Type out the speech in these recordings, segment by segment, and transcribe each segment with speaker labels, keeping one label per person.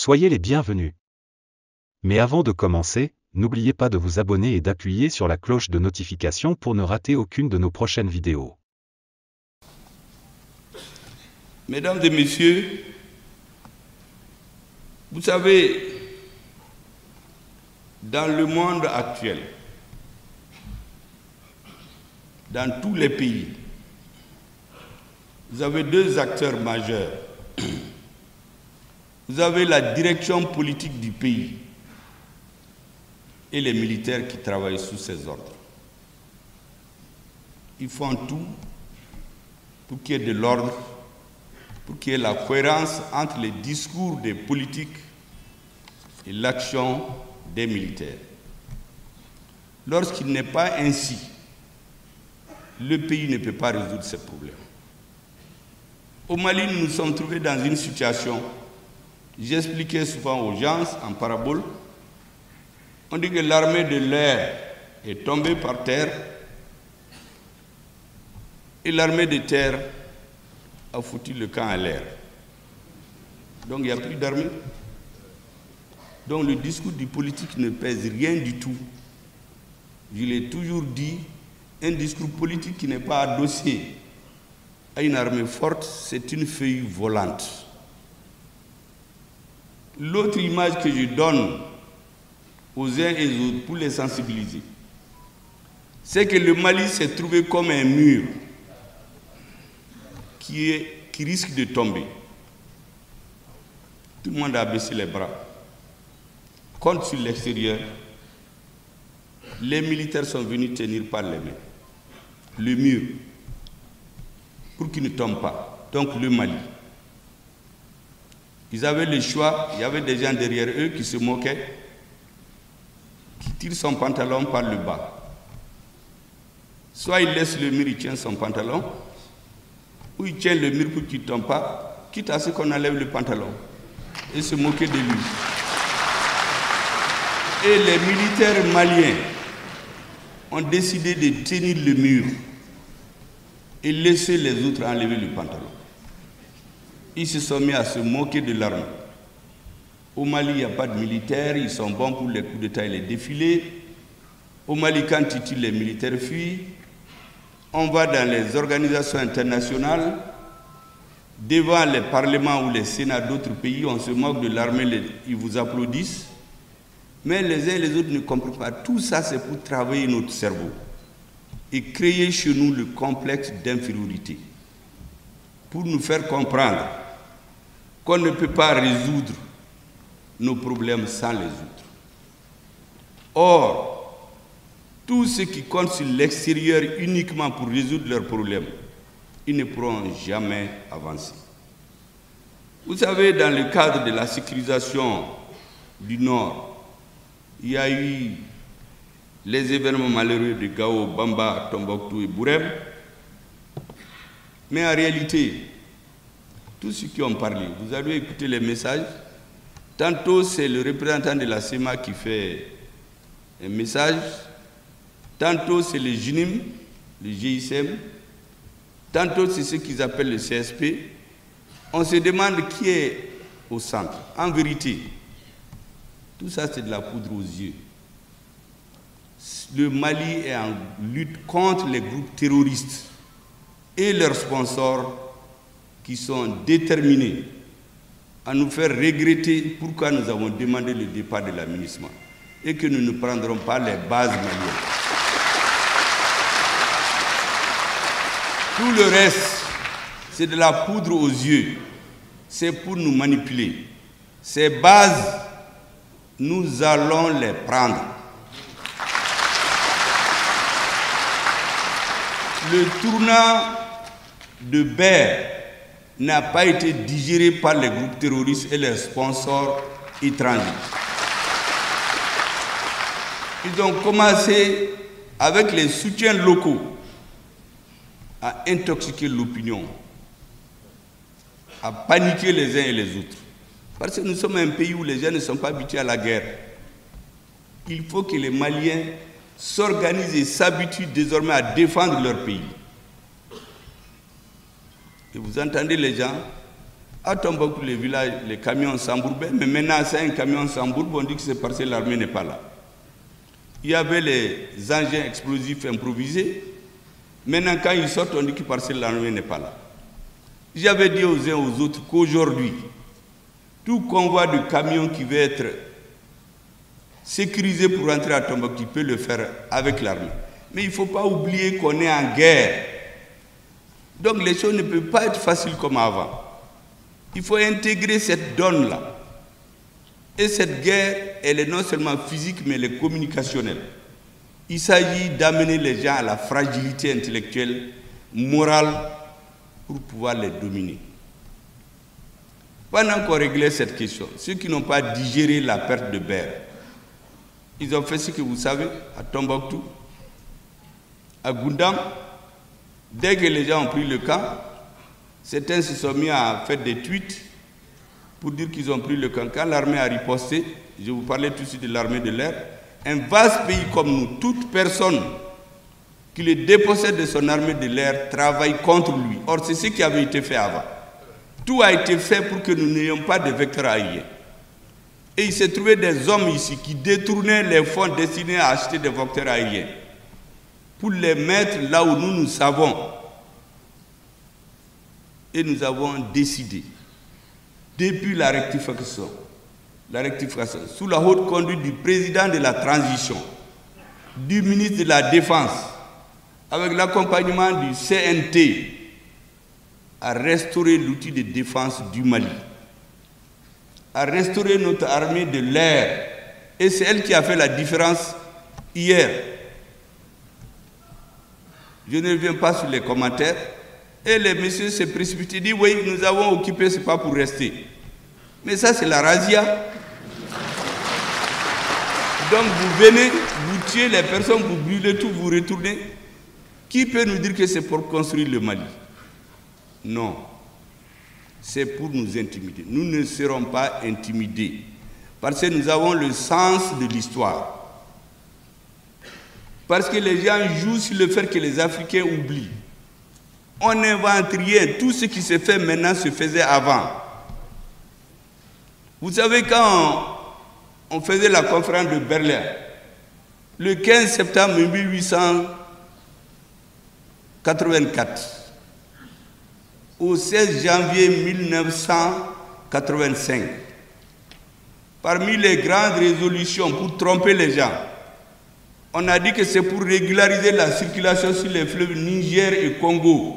Speaker 1: Soyez les bienvenus. Mais avant de commencer, n'oubliez pas de vous abonner et d'appuyer sur la cloche de notification pour ne rater aucune de nos prochaines vidéos.
Speaker 2: Mesdames et messieurs, vous savez, dans le monde actuel, dans tous les pays, vous avez deux acteurs majeurs. Vous avez la direction politique du pays et les militaires qui travaillent sous ses ordres. Ils font tout pour qu'il y ait de l'ordre, pour qu'il y ait la cohérence entre les discours des politiques et l'action des militaires. Lorsqu'il n'est pas ainsi, le pays ne peut pas résoudre ses problèmes. Au Mali, nous nous sommes trouvés dans une situation, j'expliquais souvent aux gens en parabole, on dit que l'armée de l'air est tombée par terre et l'armée de terre a foutu le camp à l'air. Donc il n'y a plus d'armée. Donc le discours du politique ne pèse rien du tout. Je l'ai toujours dit, un discours politique qui n'est pas adossé à une armée forte, c'est une feuille volante. L'autre image que je donne aux uns et aux autres pour les sensibiliser, c'est que le Mali s'est trouvé comme un mur qui risque de tomber. Tout le monde a baissé les bras. Contre sur l'extérieur, les militaires sont venus tenir par les mains le mur pour qu'il ne tombe pas. Donc le Mali. Ils avaient le choix, il y avait des gens derrière eux qui se moquaient, qui tirent son pantalon par le bas. Soit il laisse le mur, il tient son pantalon, ou il tient le mur pour qu'il ne tombe pas, quitte à ce qu'on enlève le pantalon et se moquer de lui. Et les militaires maliens ont décidé de tenir le mur et laisser les autres enlever le pantalon. Ils se sont mis à se moquer de l'armée. Au Mali, il n'y a pas de militaires, ils sont bons pour les coups d'État et les défilés. Au Mali, quand ils tirent, les militaires fuient. On va dans les organisations internationales, devant les parlements ou les sénats d'autres pays, on se moque de l'armée, ils vous applaudissent. Mais les uns et les autres ne comprennent pas. Tout ça, c'est pour travailler notre cerveau et créer chez nous le complexe d'infériorité, pour nous faire comprendre qu'on ne peut pas résoudre nos problèmes sans les autres. Or, tous ceux qui comptent sur l'extérieur uniquement pour résoudre leurs problèmes, ils ne pourront jamais avancer. Vous savez, dans le cadre de la sécurisation du Nord, il y a eu les événements malheureux de Gao, Bamba, Tombouctou et Bourem. Mais en réalité, tous ceux qui ont parlé, vous avez écouté les messages. Tantôt, c'est le représentant de la CEMA qui fait un message. Tantôt, c'est le GINIM, le GICM. Tantôt, c'est ce qu'ils appellent le CSP. On se demande qui est au centre. En vérité, tout ça, c'est de la poudre aux yeux. Le Mali est en lutte contre les groupes terroristes et leurs sponsors qui sont déterminés à nous faire regretter pourquoi nous avons demandé le départ de la MINUSMA et que nous ne prendrons pas les bases maliennes. Tout le reste, c'est de la poudre aux yeux. C'est pour nous manipuler. Ces bases, nous allons les prendre. Le tournant de Bair n'a pas été digéré par les groupes terroristes et leurs sponsors étrangers. Ils ont commencé avec les soutiens locaux à intoxiquer l'opinion, à paniquer les uns et les autres. Parce que nous sommes un pays où les gens ne sont pas habitués à la guerre. Il faut que les Maliens s'organisent et s'habituent désormais à défendre leur pays. Et vous entendez les gens, À Tombouctou, les villages, les camions s'embourbaient, mais maintenant, c'est un camion s'embourbe, on dit que c'est parce que l'armée n'est pas là. Il y avait les engins explosifs improvisés. Maintenant, quand ils sortent, on dit que parce que l'armée n'est pas là. J'avais dit aux uns aux autres qu'aujourd'hui, tout convoi de camions qui veut être sécurisé pour rentrer à Tombouctou peut le faire avec l'armée. Mais il ne faut pas oublier qu'on est en guerre. Donc les choses ne peuvent pas être faciles comme avant. Il faut intégrer cette donne-là. Et cette guerre, elle est non seulement physique, mais elle est communicationnelle. Il s'agit d'amener les gens à la fragilité intellectuelle, morale, pour pouvoir les dominer. Pendant qu'on réglait cette question, ceux qui n'ont pas digéré la perte de Ber, ils ont fait ce que vous savez, à Tombouctou, à Goundam. Dès que les gens ont pris le camp, certains se sont mis à faire des tweets pour dire qu'ils ont pris le camp. Quand l'armée a riposté, je vous parlais tout de suite de l'armée de l'air, un vaste pays comme nous, toute personne qui le dépossède de son armée de l'air travaille contre lui. Or, c'est ce qui avait été fait avant. Tout a été fait pour que nous n'ayons pas de vecteurs aériens. Et il s'est trouvé des hommes ici qui détournaient les fonds destinés à acheter des vecteurs aériens pour les mettre là où nous savons. Et nous avons décidé, depuis la rectification, sous la haute conduite du président de la transition, du ministre de la Défense, avec l'accompagnement du CNT, à restaurer l'outil de défense du Mali, à restaurer notre armée de l'air. Et c'est elle qui a fait la différence hier. Je ne reviens pas sur les commentaires. Et les messieurs se précipitent et disent, oui, nous avons occupé, ce n'est pas pour rester. Mais ça, c'est la razzia. Donc vous venez, vous tuez les personnes, vous brûlez tout, vous retournez. Qui peut nous dire que c'est pour construire le Mali? Non. C'est pour nous intimider. Nous ne serons pas intimidés. Parce que nous avons le sens de l'histoire. Parce que les gens jouent sur le fait que les Africains oublient. On n'invente rien. Tout ce qui se fait maintenant se faisait avant. Vous savez, quand on faisait la conférence de Berlin, le 15 septembre 1884, au 16 janvier 1985, parmi les grandes résolutions pour tromper les gens, on a dit que c'est pour régulariser la circulation sur les fleuves Niger et Congo.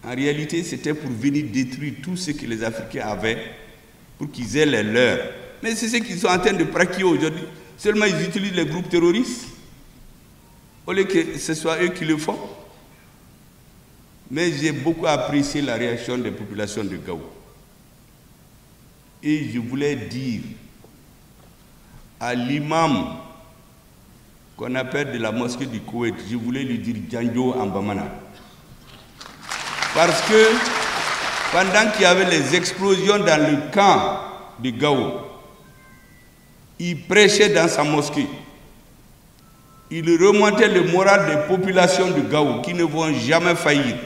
Speaker 2: En réalité, c'était pour venir détruire tout ce que les Africains avaient pour qu'ils aient les leurs. Mais c'est ce qu'ils sont en train de pratiquer aujourd'hui. Seulement, ils utilisent les groupes terroristes au lieu que ce soit eux qui le font. Mais j'ai beaucoup apprécié la réaction des populations de Gao. Et je voulais dire à l'imam qu'on appelle de la mosquée du Koweït, je voulais lui dire Djanjo Ambamana. Parce que pendant qu'il y avait les explosions dans le camp de Gao, il prêchait dans sa mosquée. Il remontait le moral des populations de Gao qui ne vont jamais faillir.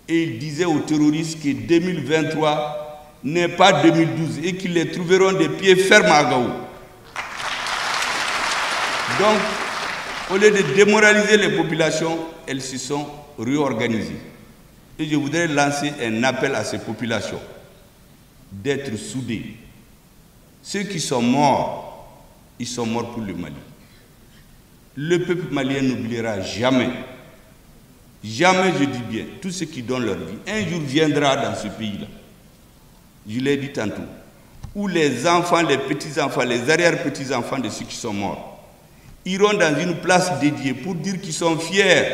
Speaker 2: Et il disait aux terroristes que 2023 n'est pas 2012 et qu'ils les trouveront des pieds fermes à Gao. Donc, au lieu de démoraliser les populations, elles se sont réorganisées. Et je voudrais lancer un appel à ces populations d'être soudées. Ceux qui sont morts, ils sont morts pour le Mali. Le peuple malien n'oubliera jamais, jamais, je dis bien, tous ceux qui donnent leur vie. Un jour viendra dans ce pays-là, je l'ai dit tantôt, où les enfants, les petits-enfants, les arrière-petits-enfants de ceux qui sont morts iront dans une place dédiée pour dire qu'ils sont fiers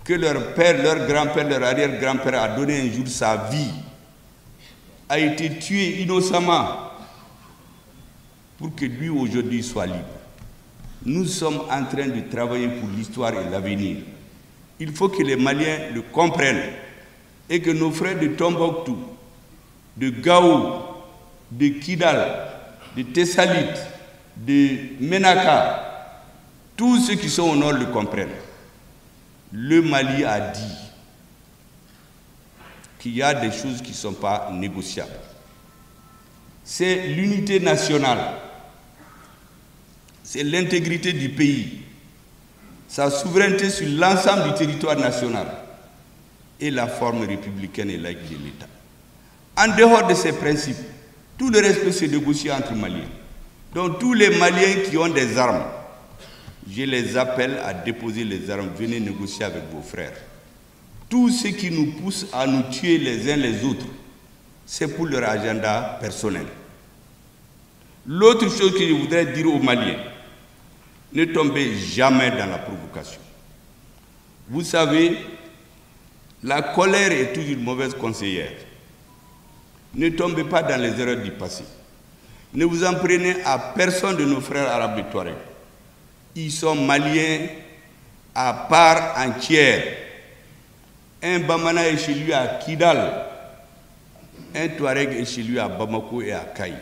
Speaker 2: que leur père, leur grand-père, leur arrière-grand-père a donné un jour sa vie, a été tué innocemment pour que lui aujourd'hui soit libre. Nous sommes en train de travailler pour l'histoire et l'avenir. Il faut que les Maliens le comprennent et que nos frères de Tombouctou, de Gao, de Kidal, de Tessalit, de Menaka, tous ceux qui sont au nord le comprennent. Le Mali a dit qu'il y a des choses qui ne sont pas négociables. C'est l'unité nationale, c'est l'intégrité du pays, sa souveraineté sur l'ensemble du territoire national et la forme républicaine et laïque de l'État. En dehors de ces principes, tout le reste peut se négocier entre Maliens. Donc tous les Maliens qui ont des armes, je les appelle à déposer les armes, venez négocier avec vos frères. Tout ce qui nous pousse à nous tuer les uns les autres, c'est pour leur agenda personnel. L'autre chose que je voudrais dire aux Maliens, ne tombez jamais dans la provocation. Vous savez, la colère est toujours une mauvaise conseillère. Ne tombez pas dans les erreurs du passé. Ne vous en prenez à personne de nos frères arabes de Touareg. Ils sont maliens à part entière. Un Bamana est chez lui à Kidal. Un Touareg est chez lui à Bamako et à Kaï.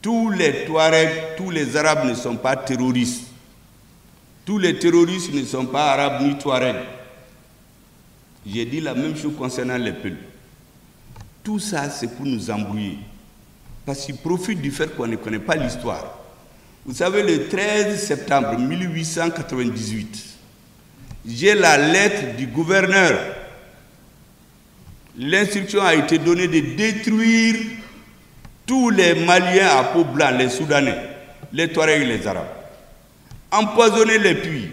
Speaker 2: Tous les Touaregs, tous les Arabes ne sont pas terroristes. Tous les terroristes ne sont pas Arabes ni Touaregs. J'ai dit la même chose concernant les Peuls. Tout ça, c'est pour nous embrouiller. Parce qu'ils profitent du fait qu'on ne connaît pas l'histoire. Vous savez, le 13 septembre 1898, j'ai la lettre du gouverneur. L'instruction a été donnée de détruire tous les Maliens à peau blanche, les Soudanais, les Touaregs et les Arabes. Empoisonner les puits,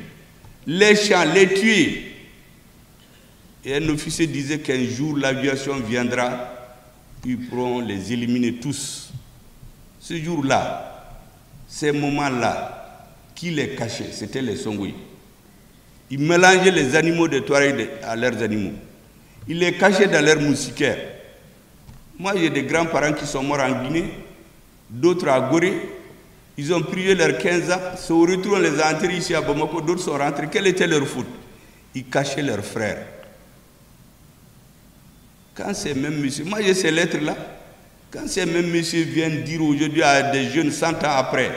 Speaker 2: les champs, les tuer. Et un officier disait qu'un jour l'aviation viendra, ils pourront les éliminer tous. Ce jour-là, ces moments-là, qui les cachait, c'était les Songouis. Ils mélangeaient les animaux des Touaregs à leurs animaux. Ils les cachaient dans leurs moustiquaires. Moi, j'ai des grands-parents qui sont morts en Guinée, d'autres à Gorée. Ils ont prié leurs 15 ans. Au retour, on les a enterrés ici à Bamako. D'autres sont rentrés. Quelle était leur faute? Ils cachaient leurs frères. Quand ces mêmes messieurs, moi j'ai ces lettres-là, quand ces mêmes messieurs viennent dire aujourd'hui à des jeunes 100 ans après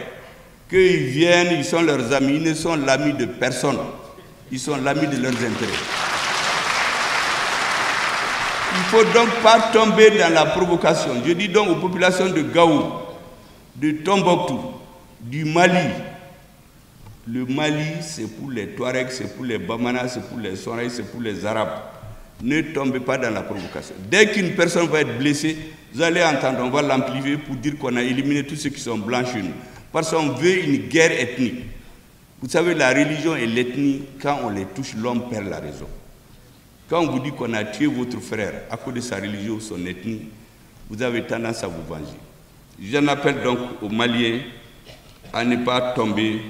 Speaker 2: qu'ils viennent, ils sont leurs amis, ils ne sont l'ami de personne, ils sont l'ami de leurs intérêts. Il ne faut donc pas tomber dans la provocation. Je dis donc aux populations de Gao, de Tombouctou, du Mali. Le Mali, c'est pour les Touaregs, c'est pour les Bamana, c'est pour les Soraïs, c'est pour les Arabes. Ne tombez pas dans la provocation. Dès qu'une personne va être blessée, vous allez entendre, on va l'amplifier pour dire qu'on a éliminé tous ceux qui sont blancs chez nous. Parce qu'on veut une guerre ethnique. Vous savez, la religion et l'ethnie, quand on les touche, l'homme perd la raison. Quand on vous dit qu'on a tué votre frère à cause de sa religion ou son ethnie, vous avez tendance à vous venger. J'en appelle donc aux Maliens à ne pas tomber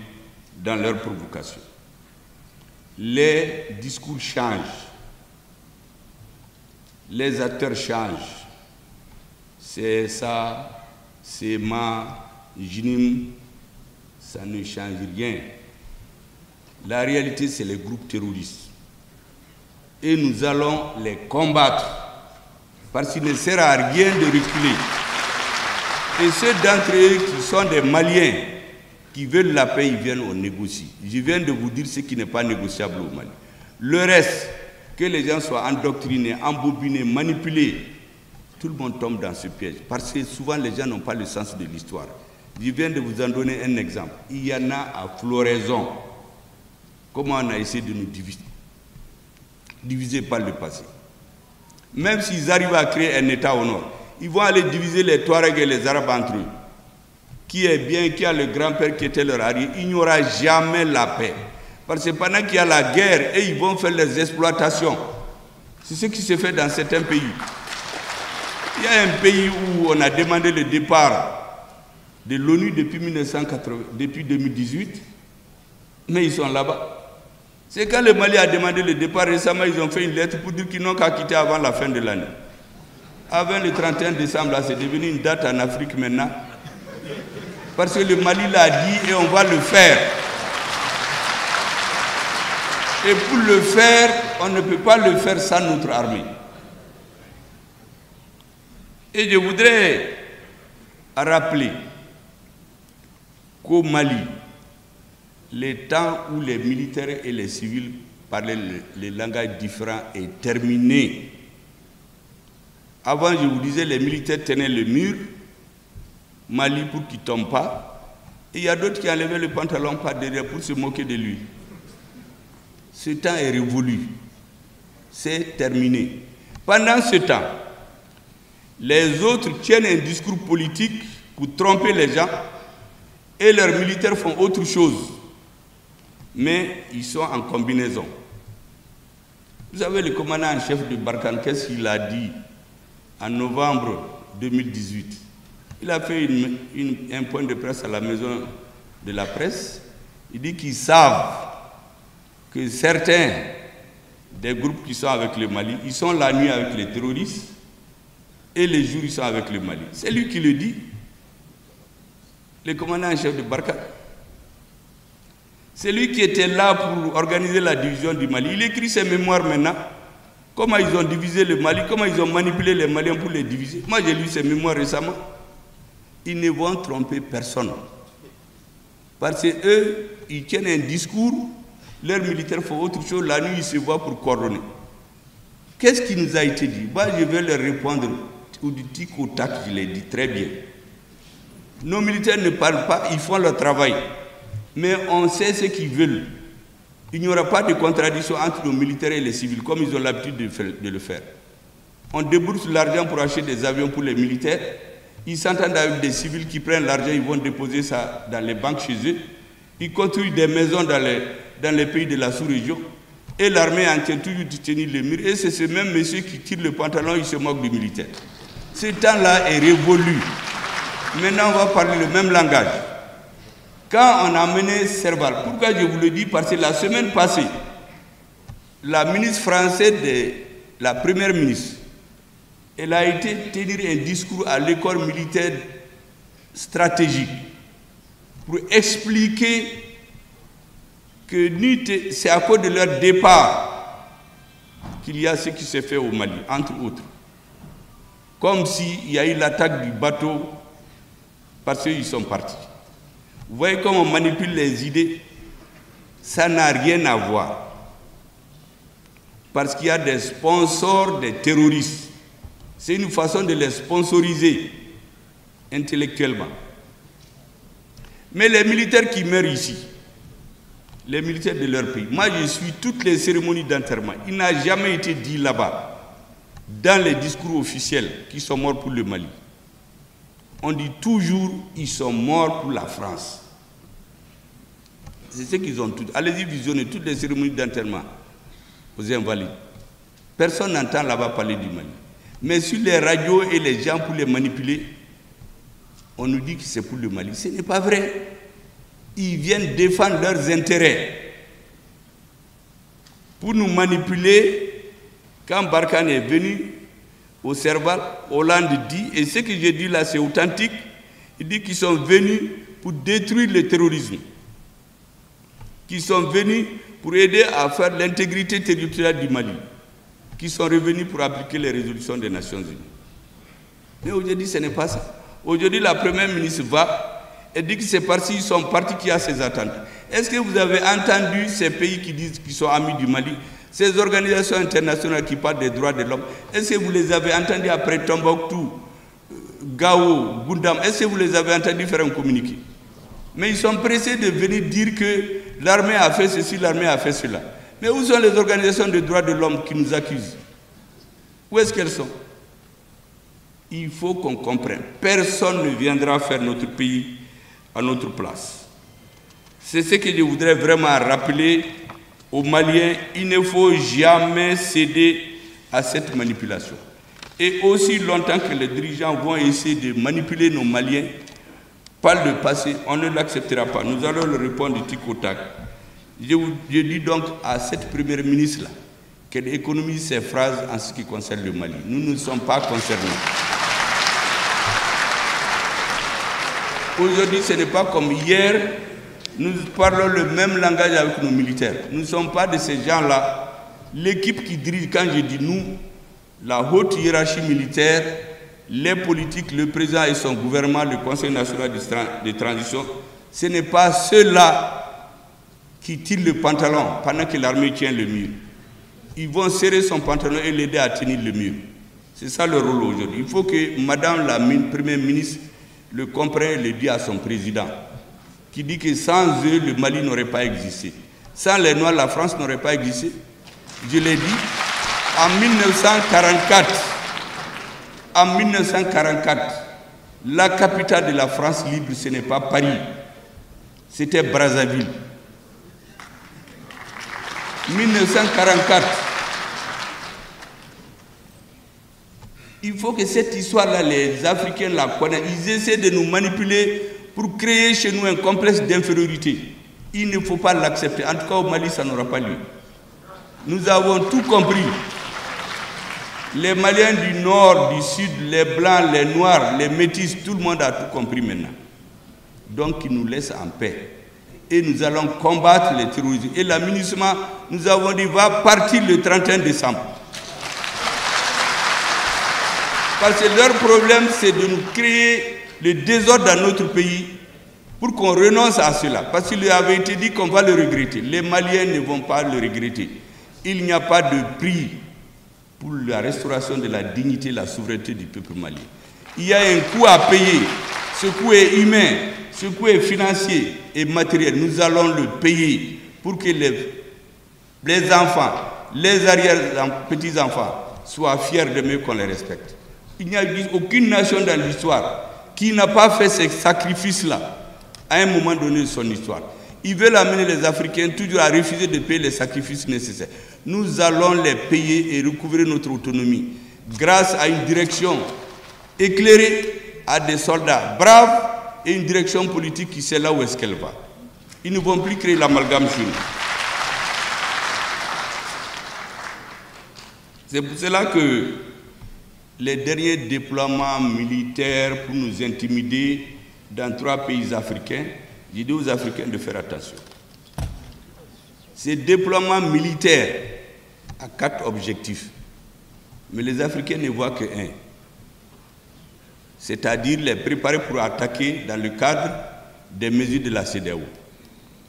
Speaker 2: dans leur provocation. Les discours changent. Les acteurs changent. C'est ça, c'est ma, Jinim, ça ne change rien. La réalité, c'est les groupes terroristes. Et nous allons les combattre. Parce qu'il ne sert à rien de reculer. Et ceux d'entre eux qui sont des Maliens, qui veulent la paix, ils viennent, on négocie. Je viens de vous dire ce qui n'est pas négociable au Mali. Le reste, que les gens soient endoctrinés, embobinés, manipulés, tout le monde tombe dans ce piège. Parce que souvent, les gens n'ont pas le sens de l'histoire. Je viens de vous en donner un exemple. Il y en a à floraison. Comment on a essayé de nous diviser par le passé. Même s'ils arrivent à créer un État au nord, ils vont aller diviser les Touaregs et les Arabes entre eux. Qui est bien, qui a le grand-père qui était leur arrière, il n'y aura jamais la paix. Parce que pendant qu'il y a la guerre, et ils vont faire les exploitations. C'est ce qui se fait dans certains pays. Il y a un pays où on a demandé le départ de l'ONU depuis 2018, mais ils sont là-bas. C'est quand le Mali a demandé le départ récemment, ils ont fait une lettre pour dire qu'ils n'ont qu'à quitter avant la fin de l'année. Avant le 31 décembre, c'est devenu une date en Afrique maintenant. Parce que le Mali l'a dit et on va le faire. Et pour le faire, on ne peut pas le faire sans notre armée. Et je voudrais rappeler qu'au Mali, le temps où les militaires et les civils parlaient les langages différents est terminé. Avant, je vous disais, les militaires tenaient le mur, Mali pour qu'il ne tombe pas. Et il y a d'autres qui enlevaient le pantalon par derrière pour se moquer de lui. Ce temps est révolu. C'est terminé. Pendant ce temps, les autres tiennent un discours politique pour tromper les gens et leurs militaires font autre chose. Mais ils sont en combinaison. Vous savez, le commandant en chef de Barkhane, qu'est-ce qu'il a dit en novembre 2018? Il a fait un point de presse à la maison de la presse. Il dit qu'ils savent que certains des groupes qui sont avec le Mali, ils sont la nuit avec les terroristes et les jours ils sont avec le Mali. C'est lui qui le dit, le commandant en chef de Barkhane. C'est lui qui était là pour organiser la division du Mali. Il écrit ses mémoires maintenant. Comment ils ont divisé le Mali, comment ils ont manipulé les Maliens pour les diviser. Moi j'ai lu ses mémoires récemment. Ils ne vont tromper personne. Parce qu'eux, ils tiennent un discours, leurs militaires font autre chose, la nuit ils se voient pour coordonner. Qu'est-ce qui nous a été dit? Moi je vais leur répondre au tic au tac, je l'ai dit très bien. Nos militaires ne parlent pas, ils font leur travail. Mais on sait ce qu'ils veulent. Il n'y aura pas de contradiction entre nos militaires et les civils, comme ils ont l'habitude de le faire. On débourse l'argent pour acheter des avions pour les militaires. Ils s'entendent avec des civils qui prennent l'argent, ils vont déposer ça dans les banques chez eux. Ils construisent des maisons dans les pays de la sous-région. Et l'armée en tient toujours de tenir le mur. Et c'est ce même monsieur qui tire le pantalon, il se moque du militaire. Ce temps-là est révolu. Maintenant, on va parler le même langage. Quand on a mené Serval, pourquoi je vous le dis? Parce que la semaine passée, la ministre française, la première ministre, elle a été tenir un discours à l'école militaire stratégique pour expliquer que c'est à cause de leur départ qu'il y a ce qui s'est fait au Mali, entre autres. Comme s'il y a eu l'attaque du bateau parce qu'ils sont partis. Vous voyez comment on manipule les idées? Ça n'a rien à voir. Parce qu'il y a des sponsors des terroristes. C'est une façon de les sponsoriser intellectuellement. Mais les militaires qui meurent ici, les militaires de leur pays, moi je suis toutes les cérémonies d'enterrement. Il n'a jamais été dit là-bas, dans les discours officiels, qu'ils sont morts pour le Mali. On dit toujours ils sont morts pour la France. C'est ce qu'ils ont tous. Allez-y visionner toutes les cérémonies d'enterrement aux Invalides. Personne n'entend là-bas parler du Mali. Mais sur les radios et les gens pour les manipuler, on nous dit que c'est pour le Mali. Ce n'est pas vrai. Ils viennent défendre leurs intérêts. Pour nous manipuler, quand Barkhane est venu au Serval, Hollande dit, et ce que j'ai dit là c'est authentique, il dit qu'ils sont venus pour détruire le terrorisme, qu'ils sont venus pour aider à faire l'intégrité territoriale du Mali, qui sont revenus pour appliquer les résolutions des Nations Unies. Mais aujourd'hui ce n'est pas ça. Aujourd'hui la première ministre va et dit que c'est parce qu'ils sont partis qu'il y a ces attentes. Est-ce que vous avez entendu ces pays qui disent qu'ils sont amis du Mali, ces organisations internationales qui parlent des droits de l'homme, est-ce que vous les avez entendus après Tombouctou, Gao, Gundam, est-ce que vous les avez entendus faire un communiqué? Mais ils sont pressés de venir dire que l'armée a fait ceci, l'armée a fait cela. Mais où sont les organisations de droits de l'homme qui nous accusent? Où est-ce qu'elles sont? Il faut qu'on comprenne. Personne ne viendra faire notre pays à notre place. C'est ce que je voudrais vraiment rappeler aux Maliens. Il ne faut jamais céder à cette manipulation. Et aussi longtemps que les dirigeants vont essayer de manipuler nos Maliens par le passé, on ne l'acceptera pas. Nous allons leur répondre du tic au tac. Je dis donc à cette première ministre-là qu'elle économise ses phrases en ce qui concerne le Mali. Nous ne sommes pas concernés. Aujourd'hui, ce n'est pas comme hier, nous parlons le même langage avec nos militaires. Nous ne sommes pas de ces gens-là. L'équipe qui dirige, quand je dis nous, la haute hiérarchie militaire, les politiques, le président et son gouvernement, le Conseil national de transition, ce n'est pas ceux-là qui tirent le pantalon pendant que l'armée tient le mur. Ils vont serrer son pantalon et l'aider à tenir le mur. C'est ça le rôle aujourd'hui. Il faut que Madame la Première ministre le comprenne et le dise à son président, qui dit que sans eux, le Mali n'aurait pas existé. Sans les Noirs, la France n'aurait pas existé. Je l'ai dit, en 1944, la capitale de la France libre, ce n'est pas Paris, c'était Brazzaville. 1944. Il faut que cette histoire-là, les Africains la connaissent. Ils essaient de nous manipuler pour créer chez nous un complexe d'infériorité. Il ne faut pas l'accepter. En tout cas, au Mali, ça n'aura pas lieu. Nous avons tout compris. Les Maliens du Nord, du Sud, les Blancs, les Noirs, les Métis, tout le monde a tout compris maintenant. Donc, ils nous laissent en paix. Et nous allons combattre les terroristes. Et l'aménagement, nous avons dit, va partir le 31 décembre. Parce que leur problème, c'est de nous créer le désordre dans notre pays pour qu'on renonce à cela. Parce qu'il avait été dit qu'on va le regretter. Les Maliens ne vont pas le regretter. Il n'y a pas de prix pour la restauration de la dignité et la souveraineté du peuple malien. Il y a un coût à payer. Ce coût est humain, ce coût est financier et matériel. Nous allons le payer pour que les enfants, les arrière-petits-enfants soient fiers d'eux qu'on les respecte. Il n'y a aucune nation dans l'histoire qui n'a pas fait ces sacrifices-là à un moment donné de son histoire. Ils veulent amener les Africains toujours à refuser de payer les sacrifices nécessaires. Nous allons les payer et recouvrir notre autonomie grâce à une direction éclairée, à des soldats braves et une direction politique qui sait là où est-ce qu'elle va. Ils ne vont plus créer l'amalgame chez nous. C'est pour cela que les derniers déploiements militaires pour nous intimider dans 3 pays africains, j'ai dit aux Africains de faire attention. Ces déploiements militaires ont 4 objectifs, mais les Africains ne voient qu'un, c'est-à-dire les préparer pour attaquer dans le cadre des mesures de la CEDEAO.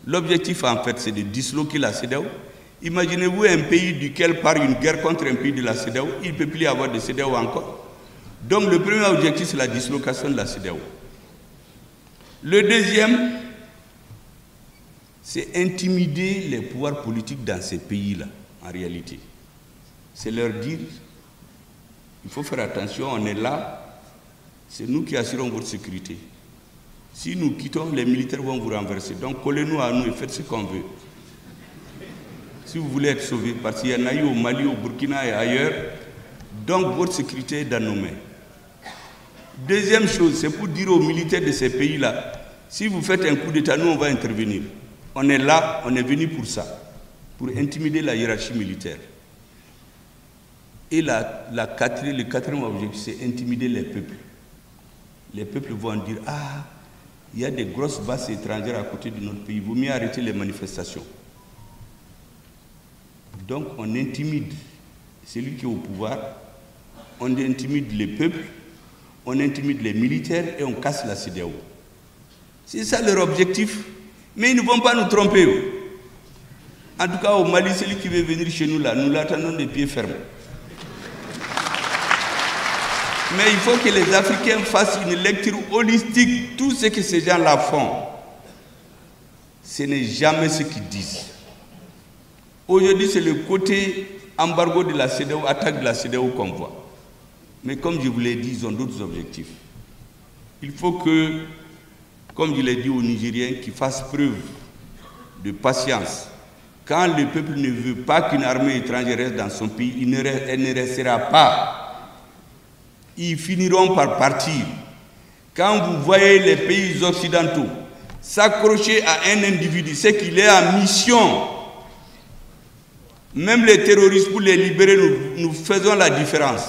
Speaker 2: L'objectif en fait, c'est de disloquer la CEDEAO. Imaginez-vous un pays duquel part une guerre contre un pays de la CEDEAO, il ne peut plus y avoir de CEDEAO encore. Donc le premier objectif, c'est la dislocation de la CEDEAO. Le deuxième, c'est intimider les pouvoirs politiques dans ces pays-là, en réalité. C'est leur dire, il faut faire attention, on est là, c'est nous qui assurons votre sécurité. Si nous quittons, les militaires vont vous renverser. Donc collez-nous à nous et faites ce qu'on veut. Si vous voulez être sauvé, parce qu'il y en a eu au Mali, au Burkina et ailleurs, donc votre sécurité est dans nos mains. Deuxième chose, c'est pour dire aux militaires de ces pays-là, si vous faites un coup d'État, nous on va intervenir. On est là, on est venu pour ça, pour intimider la hiérarchie militaire. Et le quatrième objectif, c'est intimider les peuples. Les peuples vont dire, ah, il y a des grosses bases étrangères à côté de notre pays, il vaut mieux arrêter les manifestations. Donc on intimide celui qui est au pouvoir, on intimide les peuples, on intimide les militaires et on casse la CEDEAO. C'est ça leur objectif. Mais ils ne vont pas nous tromper. En tout cas, au Mali, celui qui veut venir chez nous là, nous l'attendons de pied ferme. Mais il faut que les Africains fassent une lecture holistique. Tout ce que ces gens-là font, ce n'est jamais ce qu'ils disent. Aujourd'hui, c'est le côté embargo de la CEDEAO, attaque de la CEDEAO qu'on voit. Mais comme je vous l'ai dit, ils ont d'autres objectifs. Il faut que, comme je l'ai dit aux Nigériens, qu'ils fassent preuve de patience. Quand le peuple ne veut pas qu'une armée étrangère reste dans son pays, elle ne restera pas. Ils finiront par partir. Quand vous voyez les pays occidentaux s'accrocher à un individu, c'est qu'il est en mission. Même les terroristes, pour les libérer, nous faisons la différence.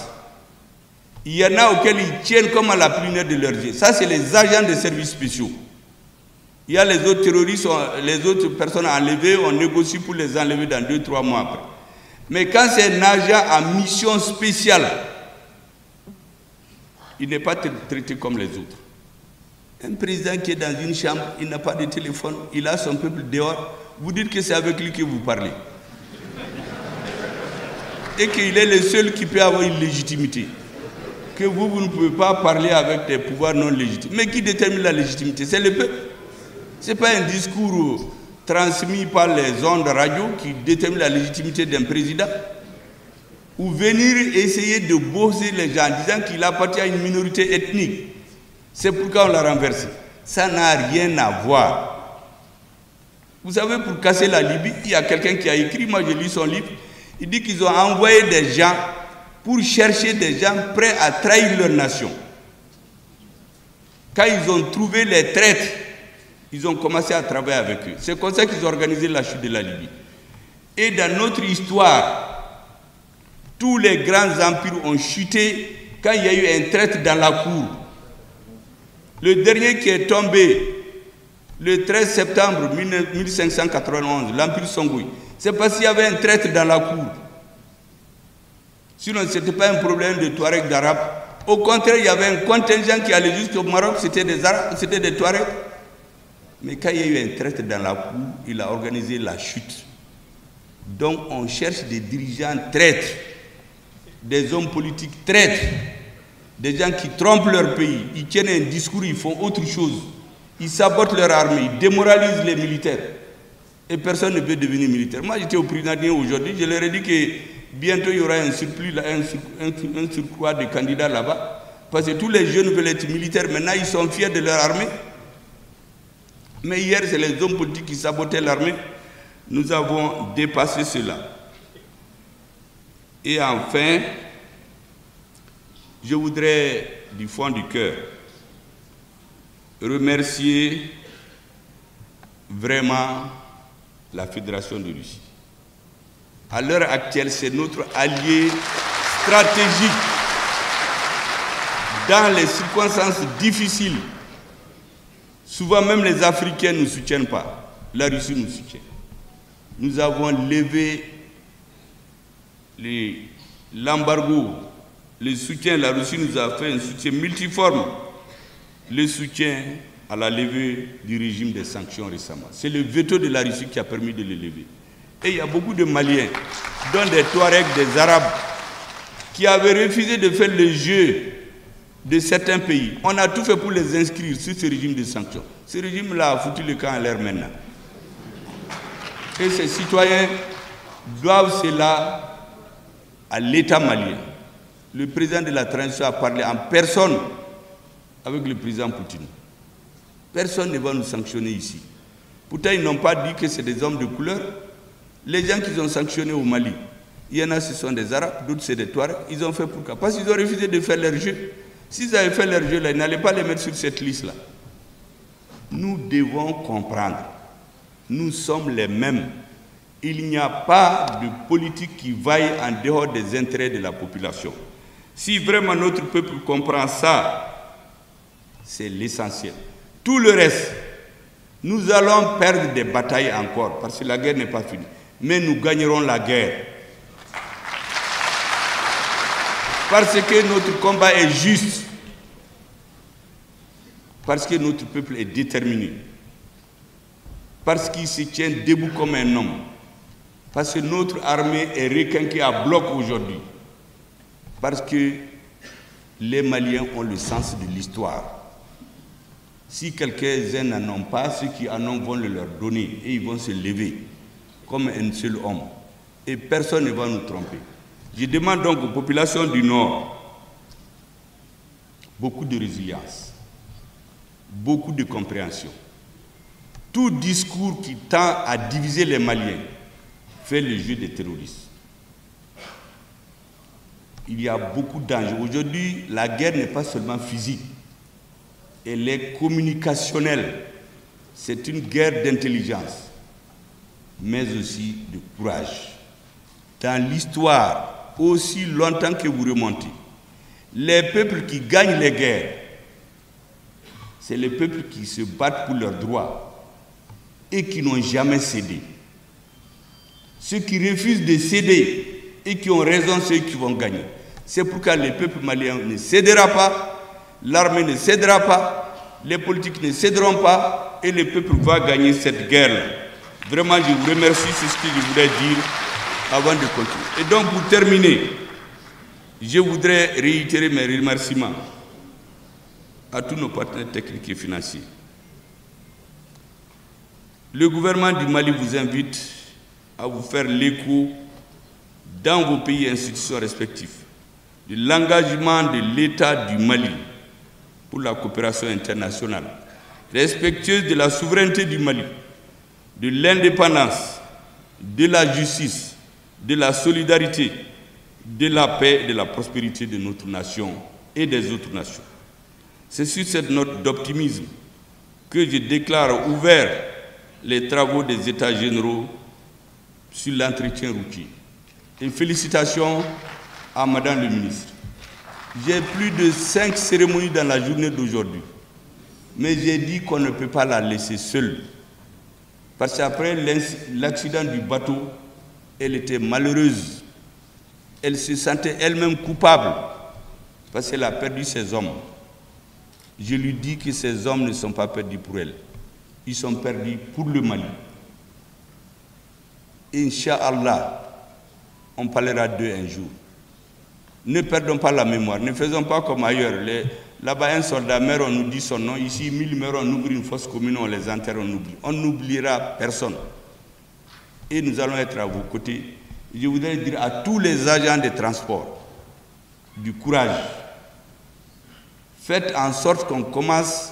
Speaker 2: Il y en a auxquels ils tiennent comme à la plumette de leurs yeux. Ça, c'est les agents des services spéciaux. Il y a les autres terroristes, les autres personnes enlevées, on négocie pour les enlever dans 2-3 mois après. Mais quand c'est un agent à mission spéciale, il n'est pas traité comme les autres. Un président qui est dans une chambre, il n'a pas de téléphone, il a son peuple dehors, vous dites que c'est avec lui que vous parlez. Et qu'il est le seul qui peut avoir une légitimité. que vous ne pouvez pas parler avec des pouvoirs non légitimes. Mais qui détermine la légitimité? C'est le peuple. Ce n'est pas un discours transmis par les ondes radio qui détermine la légitimité d'un président. Ou venir essayer de bosser les gens en disant qu'il appartient à une minorité ethnique. C'est pourquoi on l'a renversé. Ça n'a rien à voir. Vous savez, pour casser la Libye, il y a quelqu'un qui a écrit, moi j'ai lu son livre, il dit qu'ils ont envoyé des gens pour chercher des gens prêts à trahir leur nation. Quand ils ont trouvé les traîtres, ils ont commencé à travailler avec eux. C'est comme ça qu'ils ont organisé la chute de la Libye. Et dans notre histoire, tous les grands empires ont chuté quand il y a eu un traître dans la cour. Le dernier qui est tombé le 13 septembre 1591, l'empire Songhai, c'est parce qu'il y avait un traître dans la cour. Sinon, ce n'était pas un problème de Touareg d'Arabes. Au contraire, il y avait un contingent qui allait jusqu'au Maroc, c'était des Arabes, c'était des Touaregs. Mais quand il y a eu un traître dans la cour, il a organisé la chute. Donc on cherche des dirigeants traîtres, des hommes politiques traîtres, des gens qui trompent leur pays. Ils tiennent un discours, ils font autre chose. Ils sabotent leur armée, ils démoralisent les militaires. Et personne ne peut devenir militaire. Moi j'étais au Président aujourd'hui, je leur ai dit que bientôt il y aura un surplus, un surcroît de candidats là-bas. Parce que tous les jeunes veulent être militaires, maintenant ils sont fiers de leur armée. Mais hier, c'est les hommes politiques qui sabotaient l'armée. Nous avons dépassé cela. Et enfin, je voudrais, du fond du cœur, remercier vraiment la Fédération de Russie. À l'heure actuelle, c'est notre allié stratégique dans les circonstances difficiles. Souvent, même les Africains ne nous soutiennent pas. La Russie nous soutient. Nous avons levé l'embargo, le soutien. La Russie nous a fait un soutien multiforme. Le soutien à la levée du régime des sanctions récemment. C'est le veto de la Russie qui a permis de le lever. Et il y a beaucoup de Maliens, dont des Touaregs, des Arabes, qui avaient refusé de faire le jeu de certains pays. On a tout fait pour les inscrire sur ce régime de sanctions. Ce régime-là a foutu le camp à l'air maintenant. Et ces citoyens doivent cela à l'État malien. Le président de la transition a parlé en personne avec le président Poutine. Personne ne va nous sanctionner ici. Pourtant, ils n'ont pas dit que c'est des hommes de couleur. Les gens qu'ils ont sanctionnés au Mali, il y en a, ce sont des Arabes, d'autres c'est des Touaregs. Ils ont fait pourquoi? Parce qu'ils ont refusé de faire leur jeu. S'ils avaient fait leur jeu là, ils n'allaient pas les mettre sur cette liste-là. Nous devons comprendre. Nous sommes les mêmes. Il n'y a pas de politique qui vaille en dehors des intérêts de la population. Si vraiment notre peuple comprend ça, c'est l'essentiel. Tout le reste, nous allons perdre des batailles encore, parce que la guerre n'est pas finie. Mais nous gagnerons la guerre. Parce que notre combat est juste. Parce que notre peuple est déterminé. Parce qu'il se tient debout comme un homme. Parce que notre armée est requinquée à bloc aujourd'hui. Parce que les Maliens ont le sens de l'histoire. Si quelques-uns n'en ont pas, ceux qui en ont vont le leur donner et ils vont se lever comme un seul homme. Et personne ne va nous tromper. Je demande donc aux populations du Nord beaucoup de résilience, beaucoup de compréhension. Tout discours qui tend à diviser les Maliens fait le jeu des terroristes. Il y a beaucoup d'enjeux. Aujourd'hui, la guerre n'est pas seulement physique, elle est communicationnelle. C'est une guerre d'intelligence, mais aussi de courage. Dans l'histoire, aussi longtemps que vous remontez, les peuples qui gagnent les guerres, c'est les peuples qui se battent pour leurs droits et qui n'ont jamais cédé. Ceux qui refusent de céder et qui ont raison, ceux qui vont gagner. C'est pourquoi le peuple malien ne cédera pas, l'armée ne cédera pas, les politiques ne céderont pas et le peuple va gagner cette guerre-là. Vraiment, je vous remercie, c'est ce que je voulais dire avant de continuer. Et donc, pour terminer, Je voudrais réitérer mes remerciements à tous nos partenaires techniques et financiers. Le gouvernement du Mali vous invite à vous faire l'écho dans vos pays et institutions respectifs de l'engagement de l'État du Mali pour la coopération internationale, respectueuse de la souveraineté du Mali, de l'indépendance, de la justice, de la solidarité, de la paix et de la prospérité de notre nation et des autres nations. C'est sur cette note d'optimisme que je déclare ouvert les travaux des États généraux sur l'entretien routier. Et félicitations à Madame le ministre. J'ai plus de 5 cérémonies dans la journée d'aujourd'hui, mais j'ai dit qu'on ne peut pas la laisser seule. Parce qu'après l'accident du bateau, elle était malheureuse. Elle se sentait elle-même coupable parce qu'elle a perdu ses hommes. Je lui dis que ces hommes ne sont pas perdus pour elle. Ils sont perdus pour le Mali. Inch'Allah, on parlera d'eux un jour. Ne perdons pas la mémoire, ne faisons pas comme ailleurs. Là-bas, un soldat meurt, on nous dit son nom. Ici, 1000 meurent, on ouvre une fosse commune, on les enterre, on oublie. On n'oubliera personne. Et nous allons être à vos côtés. Je voudrais dire à tous les agents de transport du courage. Faites en sorte qu'on commence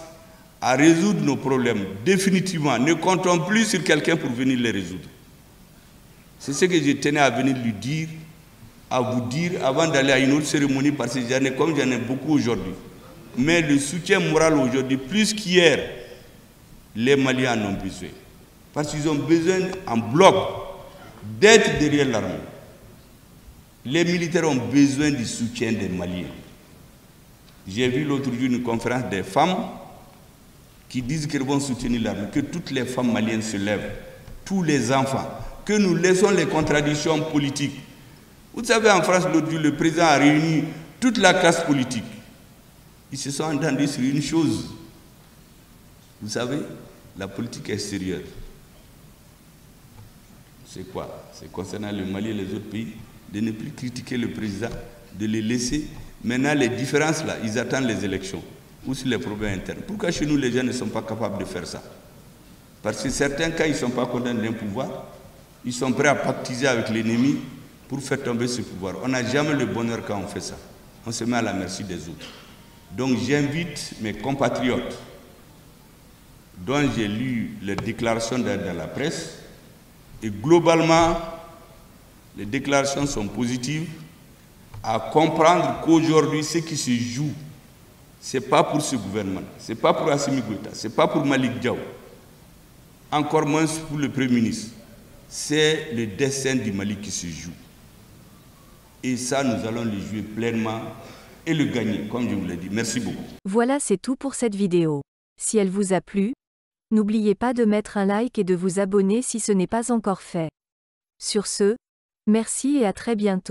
Speaker 2: à résoudre nos problèmes définitivement. Ne comptons plus sur quelqu'un pour venir les résoudre. C'est ce que je tenais à venir lui dire, à vous dire avant d'aller à une autre cérémonie, parce que comme j'en ai beaucoup aujourd'hui. Mais le soutien moral aujourd'hui, plus qu'hier, les Maliens en ont besoin. Parce qu'ils ont besoin en bloc d'être derrière l'armée. Les militaires ont besoin du soutien des Maliens. J'ai vu l'autre jour une conférence des femmes qui disent qu'elles vont soutenir l'armée, que toutes les femmes maliennes se lèvent, tous les enfants, que nous laissons les contradictions politiques. Vous savez, en France, l'autre jour, le président a réuni toute la classe politique. Ils se sont entendus sur une chose. Vous savez, la politique extérieure. C'est quoi? C'est concernant le Mali et les autres pays, de ne plus critiquer le président, de les laisser. Maintenant, les différences là, ils attendent les élections ou sur les problèmes internes. Pourquoi chez nous, les gens ne sont pas capables de faire ça? Parce que certains, quand ils ne sont pas contents d'un pouvoir, ils sont prêts à pactiser avec l'ennemi pour faire tomber ce pouvoir. On n'a jamais le bonheur quand on fait ça. On se met à la merci des autres. Donc j'invite mes compatriotes dont j'ai lu les déclarations dans la presse, et globalement, les déclarations sont positives, à comprendre qu'aujourd'hui, ce qui se joue, ce n'est pas pour ce gouvernement, ce n'est pas pour Assimi Goïta, ce n'est pas pour Malick Diaw, encore moins pour le Premier ministre. C'est le destin du Mali qui se joue. Et ça, nous allons le jouer pleinement et le gagner, comme je vous l'ai dit. Merci beaucoup.
Speaker 3: Voilà, c'est tout pour cette vidéo. Si elle vous a plu, n'oubliez pas de mettre un like et de vous abonner si ce n'est pas encore fait. Sur ce, merci et à très bientôt.